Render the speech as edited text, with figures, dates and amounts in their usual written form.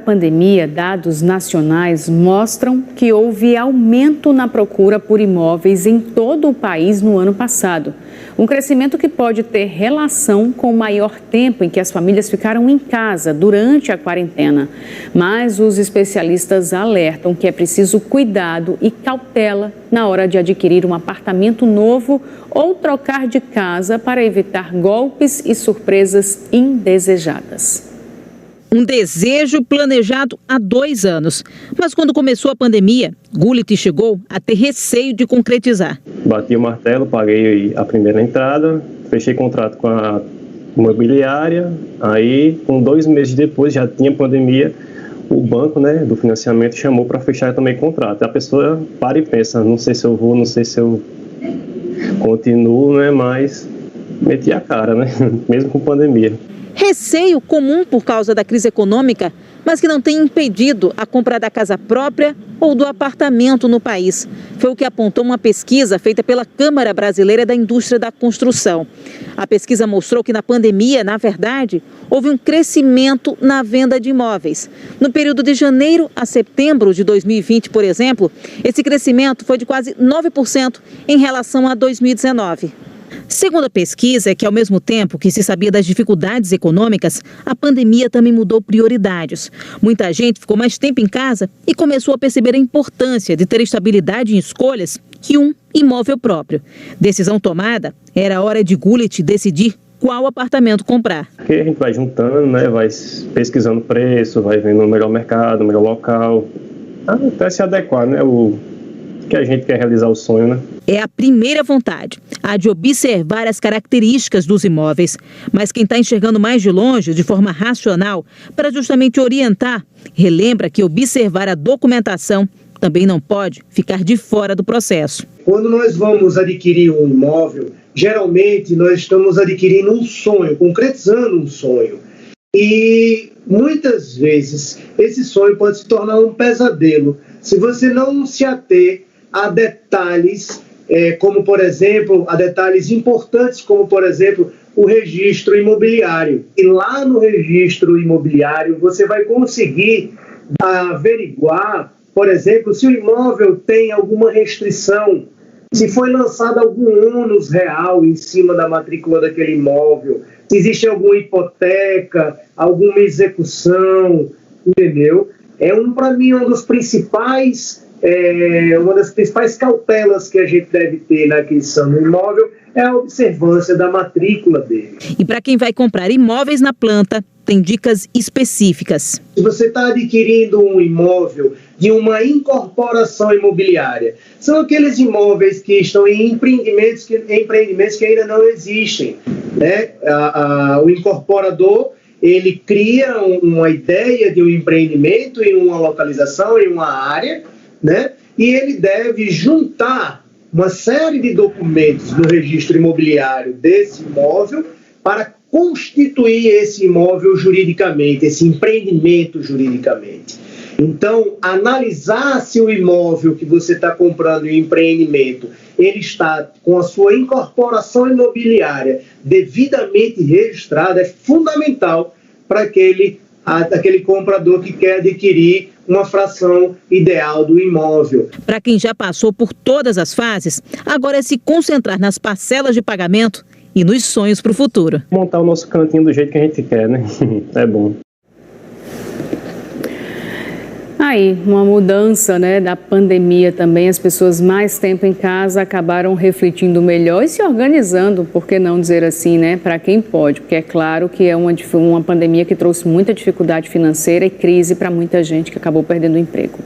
pandemia, dados nacionais mostram que houve aumento na procura por imóveis em todo o país no ano passado. Um crescimento que pode ter relação com o maior tempo em que as famílias ficaram em casa durante a quarentena. Mas os especialistas alertam que é preciso cuidado e cautela na hora de adquirir um apartamento novo ou trocar de casa para evitar golpes e surpresas indesejadas. Um desejo planejado há 2 anos. Mas quando começou a pandemia, Gullit chegou a ter receio de concretizar. Bati o martelo, paguei a primeira entrada, fechei contrato com a imobiliária. Aí, com 2 meses depois, já tinha pandemia, o banco, do financiamento chamou para fechar também contrato. A pessoa para e pensa, não sei se eu vou, não sei se eu continuo, mas meti a cara, mesmo com pandemia. Receio comum por causa da crise econômica, mas que não tem impedido a compra da casa própria ou do apartamento no país. Foi o que apontou uma pesquisa feita pela Câmara Brasileira da Indústria da Construção. A pesquisa mostrou que na pandemia, na verdade, houve um crescimento na venda de imóveis. No período de janeiro a setembro de 2020, por exemplo, esse crescimento foi de quase 9% em relação a 2019. Segundo a pesquisa, é que ao mesmo tempo que se sabia das dificuldades econômicas, a pandemia também mudou prioridades. Muita gente ficou mais tempo em casa e começou a perceber a importância de ter estabilidade em escolhas e um imóvel próprio. Decisão tomada, era a hora de Gullit decidir qual apartamento comprar. Porque a gente vai juntando, vai pesquisando preço, vai vendo o melhor mercado, o melhor local, até se adequar, o que a gente quer realizar o sonho, É a primeira vontade, a de observar as características dos imóveis. Mas quem está enxergando mais de longe, de forma racional, para justamente orientar, relembra que observar a documentação também não pode ficar de fora do processo. Quando nós vamos adquirir um imóvel, geralmente nós estamos adquirindo um sonho, concretizando um sonho. E muitas vezes esse sonho pode se tornar um pesadelo se você não se ater a detalhes, como por exemplo, a detalhes importantes, como por exemplo, o registro imobiliário. E lá no registro imobiliário você vai conseguir averiguar, por exemplo, se o imóvel tem alguma restrição, se foi lançado algum ônus real em cima da matrícula daquele imóvel, se existe alguma hipoteca, alguma execução, entendeu? Para mim, uma das principais cautelas que a gente deve ter na aquisição do imóvel é a observância da matrícula dele. E para quem vai comprar imóveis na planta, tem dicas específicas. Se você está adquirindo um imóvel de uma incorporação imobiliária, são aqueles imóveis que estão em empreendimentos que ainda não existem, o incorporador, ele cria uma ideia de um empreendimento em uma localização, em uma área, e ele deve juntar uma série de documentos no registro imobiliário desse imóvel para constituir esse imóvel juridicamente, esse empreendimento juridicamente. Então, analisar se o imóvel que você está comprando em empreendimento, ele está com a sua incorporação imobiliária devidamente registrada, é fundamental para aquele comprador que quer adquirir uma fração ideal do imóvel. Para quem já passou por todas as fases, agora é se concentrar nas parcelas de pagamento e nos sonhos para o futuro. Montar o nosso cantinho do jeito que a gente quer, É bom. Aí, uma mudança, da pandemia também, as pessoas mais tempo em casa acabaram refletindo melhor e se organizando, por que não dizer assim, para quem pode, porque é claro que é uma pandemia que trouxe muita dificuldade financeira e crise para muita gente que acabou perdendo o emprego.